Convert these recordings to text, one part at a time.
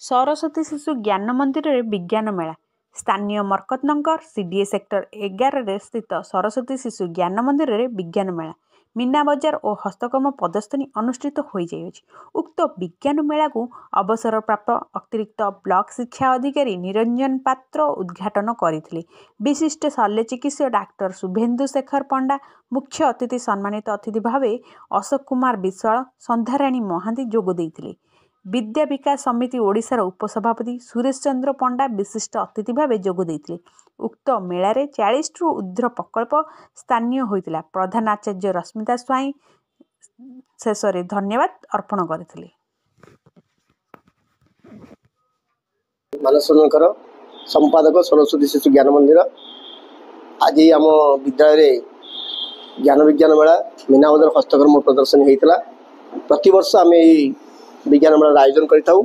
सरस्वती शिशु ज्ञान मंदिर रे विज्ञान मेला स्थानीय मरकतनगर सीडीए सेक्टर 11 स्थित सरस्वती शिशु ज्ञान मंदिर रे विज्ञान मेला मीना बजार और हस्तकर्म प्रदर्शनी अनुष्ठित हो जाइए। उक्त विज्ञान मेला को अवसर प्राप्त अतिरिक्त ब्लॉक शिक्षा अधिकारी निरंजन पात्र उद्घाटन करथिले। विशिष्ट शल्य चिकित्सक डाक्टर शुभेन्दु शेखर पंडा, मुख्य अतिथि सम्मानित अतिथि भावे अशोक कुमार विश्वाल, संध्याराणी महांती जोग देइथिले। विद्या विकास समिति ओडिशार उपसभापति सुरेश चंद्र पंडा विशिष्ट अतिथि भाव जोग देइथिले। उक्त मेला रे 40 रु ऊर्ध्व प्रकल्प स्थानीय होइतिला। प्रधान आचार्य रश्मिता स्वाई शेष रे धन्यवाद अर्पण करथिले। मानसनकर संपादक सरस्वती शिशु ज्ञान मंदिर आज आम विद्यालय ज्ञान विज्ञान मेला मीना बजार हस्तकर्म प्रदर्शनी होता। प्रति वर्ष आम विज्ञान मेला आयोजन करूँ।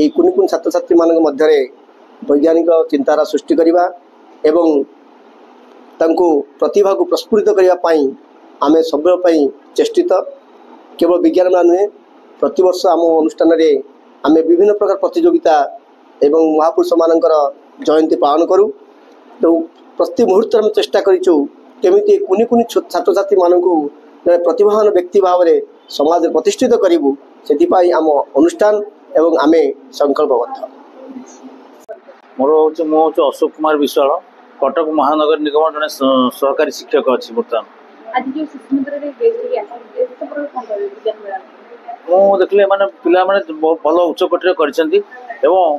कुनि कुनि छात्र छात्री मान मध्य वैज्ञानिक चिंतारा सृष्टि करने एवं तांको प्रतिभा को प्रस्फुटित करने आम सब चेष्टित। केवल विज्ञान मेला नुहे, प्रति वर्ष आम अनुष्ठान आम विभिन्न प्रकार प्रतियोगिता एवं महापुरुष मानकर जयंती पालन करूँ। तो प्रति मुहूर्त में चेष्टा करूँ केमिति कुनि कुनि छात्र छात्री मान प्रतिभावान व्यक्ति भाव में समाज प्रतिष्ठित करूँ। से आम अनुष्ठान एवं आम संकल्पबद्ध। मोर हूँ अशोक कुमार विश्वाल, कटक महानगर निगम जड़े सहकारी शिक्षक अच्छी। बर्तमान मुझे देखिए माने पिला माने भल उच्चकोटी कर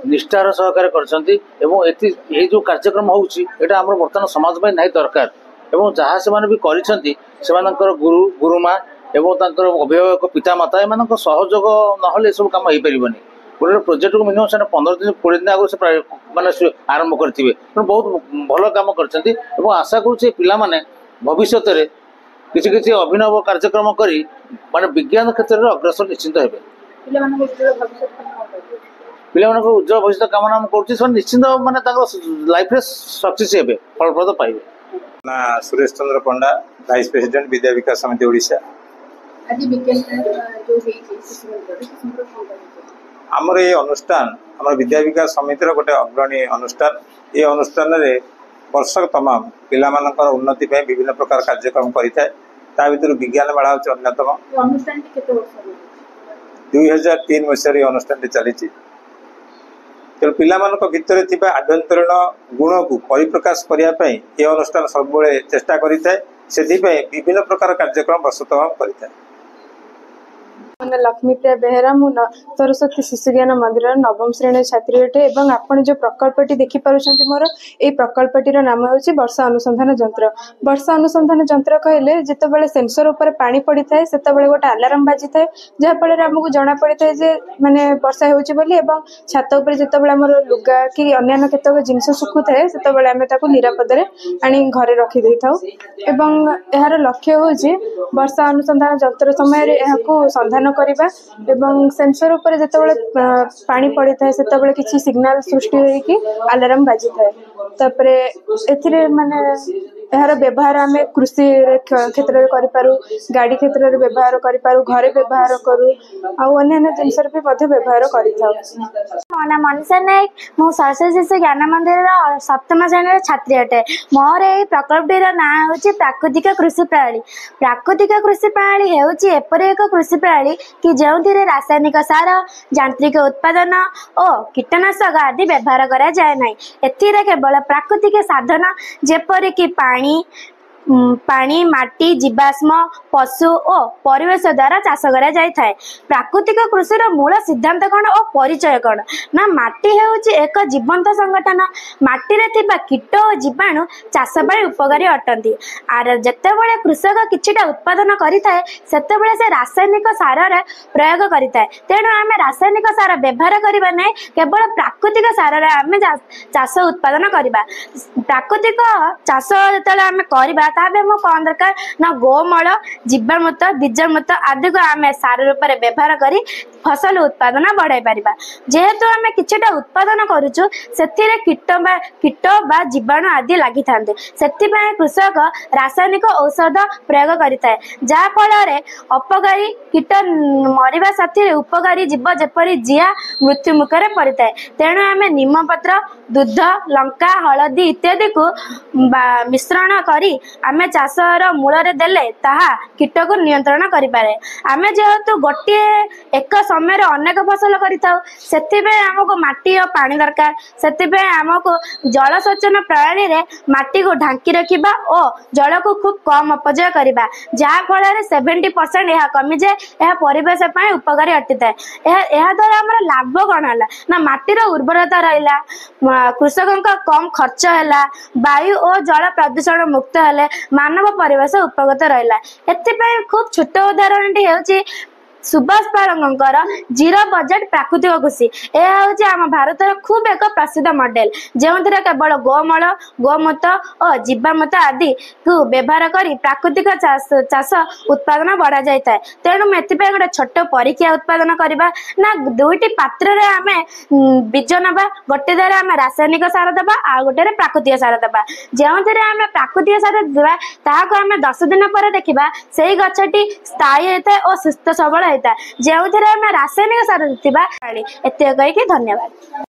निष्ठार सहकार कर जो कार्यक्रम होता बर्तमान समाज में नहीं दरकार एवं जहाँ से भी कर गुरु गुरुमा एवं अभिभावक पिता माता एम सहयोग ना सब कम हो पारन। गोटे प्रोजेक्ट को मिनिमम 15 दिन 20 दिन आगे से माने आरंभ करेंगे। बहुत भल कम कर आशा करुचे पिला माने भविष्य में किसी किसी अभिनव कार्यक्रम करी माने विज्ञान क्षेत्र में अग्रसर निश्चिंत हेबे। पिला उज्जवल भविष्य कामना कर निश्चिंत माने लाइफ रे सक्सेस हेबे, फलप्रद पाइबे। ना सुरेश चंद्र पंडा, वाइस प्रेसिडेंट विद्या विकास समिति ओडिशा। आमर ये अनुष्ठान आम विद्या विकास समिति गोटे अग्रणी अनुष्ठान। ये अनुष्ठान रे वर्षक तमाम पिला मानकर उन्नति पे विभिन्न प्रकार कार्यक्रम करिथाय। ता भीतर विज्ञान मेला होचे अन्यतम। 2003 मसीह अनुष्ठान चली। तेणु पिला भितर थिबा आभ्यंतरीण गुण को परिप्रकाश करने ये अनुष्ठान सब चेष्टा करिथाय। सेथिपय विभिन्न प्रकार कार्यक्रम वर्ष तमाम करिथाय। लक्ष्मीप्रिया बेहेरा मु सरस्वती शिशु ज्ञान मंदिर नवम श्रेणी छात्री अटे। एवं आपण जो प्रकल्पटी देखिपुंट मोर ये प्रकल्पटीर नाम हूँ वर्षा अनुसंधान यंत्र। वर्षा अनुसंधान यंत्र कहले जितेबाला सेंसर उपर पानी पड़ी थाए से गोटे आलार्म बाजी थाए जहाँफल आमको जना पड़ी थाए जे माने वर्षा होली। छात उपर जितेबाला आमर लुगा कि अन्य केतक जिनस सुखु थाए से आम निरापद आनी घरे रखी दे था। एवं यार लक्ष्य हूँ वर्षा अनुसंधान यंत्र समय संधान करवा एवं सेंसर उपर जितेबाला पानी पड़ी थाए से किसी सिग्नाल सृष्टि होगी आलार्म बाजी थाए। तापरे एथिरे माने यार व्यवहार आम कृषि क्षेत्र में करूँ, गाड़ी क्षेत्र में व्यवहार करूँ, घरे व्यवहार करूँ, अन्य जिनस भी व्यवहार कर। मो ना मनीषा नायक, मु सरस्वती शिशु ज्ञान मंदिर सप्तम श्रेणी छात्री अटे। मोर ये प्रकल्पटीर ना हूँ प्राकृतिक कृषि प्रणाली। प्राकृतिक कृषि प्रणाली हूँ एपरी एक कृषि प्रणाली कि जो रासायनिक सार, यांत्रिक उत्पादन और कीटनाशक आदि व्यवहार करा जाए ना। एथिरे केवल प्राकृतिक साधन जेपरिक पानी माटी जीवाश्म पशु और परिवेश द्वारा चाष करा जाय थाए। प्राकृतिक कृषि मूल सिद्धांत कौन और परिचय कौन ना माटी हेउची एक जीवंत संगठन। माटी रे थिबा कीट और जीवाणु चाष पाई उपकारी अटंती। आर जेतेबेले कृषक किछिटा उत्पादन करिथाए सेतेबेले से रासायनिक सार रे प्रयोग करिथाए। तेणु आमे रासायनिक सार व्यवहार करिबा नै, केवल प्राकृतिक सार रे आमे चाष उत्पादन करिबा। प्राकृतिक चाष जेतेबेले आमे करिबा ताबे हम कौन दरकार ना गोमल जीवामृत बीजामृत आदि को आम सार रूप में व्यवहार करी फसल उत्पादन बढ़ाई पारिबा। जेहेतु आम किछटा उत्पादन करूछु सेथिरे कीट बा जीवाणु आदि लागि थांते सेथिपय कृषक रासायनिक औषध प्रयोग करिताय जा फल रे अपकारी कीट मरिबा साथी उपकारी जीव जेपरि जिया मृत्यु मुखरे पड़िताय। तेणु आम नीमपत्र दूध लंका हलदी इत्यादि को मिश्रण करी आम चाषर मूल रे देले ताहा कीट को नियंत्रण करि पारे। आम जेहेतु गोटे एक समय रे अनेक फसल करिताउ सेथिपय हमको माटी और पानी दरकार सेथिपय हमको जलसेचन प्रणाली रे माटी को ढांकी रखिबा और जल को खूब कम अपचय करिबा जहा फल रे 70% यह कमी जाए यह परिवेश पय उपकारी अटिताय। यह द्वारा हमर लाभ कोन हला ना माटीर उर्वरता रहिला कृषकन का कम खर्च हैला वायु और जल प्रदूषण मुक्त हेले मानव परिवेश उपगत रहिला। एथिपय खूब छोट उदाहरण टी हेउची सुभाष पारंगर जीरो बजेट प्राकृतिक कृषि यह हूँ आम भारत खूब एक प्रसिद्ध मॉडल जो केवल गोमल गोमूत्र और जीवामृत आदि को व्यवहार कर प्राकृतिक चाष उत्पादन बढ़ा जाए। तेणु एथपाई गोटे छोट परीक्षा उत्पादन करवा ना दुईटी पात्र रे आमे बीज नवा गोटे द्वारा आम रासायनिक सार दबा आ गोटे प्राकृतिक सार दबा जो आम प्राकृतिक सार देवा ताकू आम 10 दिन पर देखा से गछटी स्थायी होता है और सुस्थ सबल होता है जो रासायनिक सार देती एत कहीकि धन्यवाद।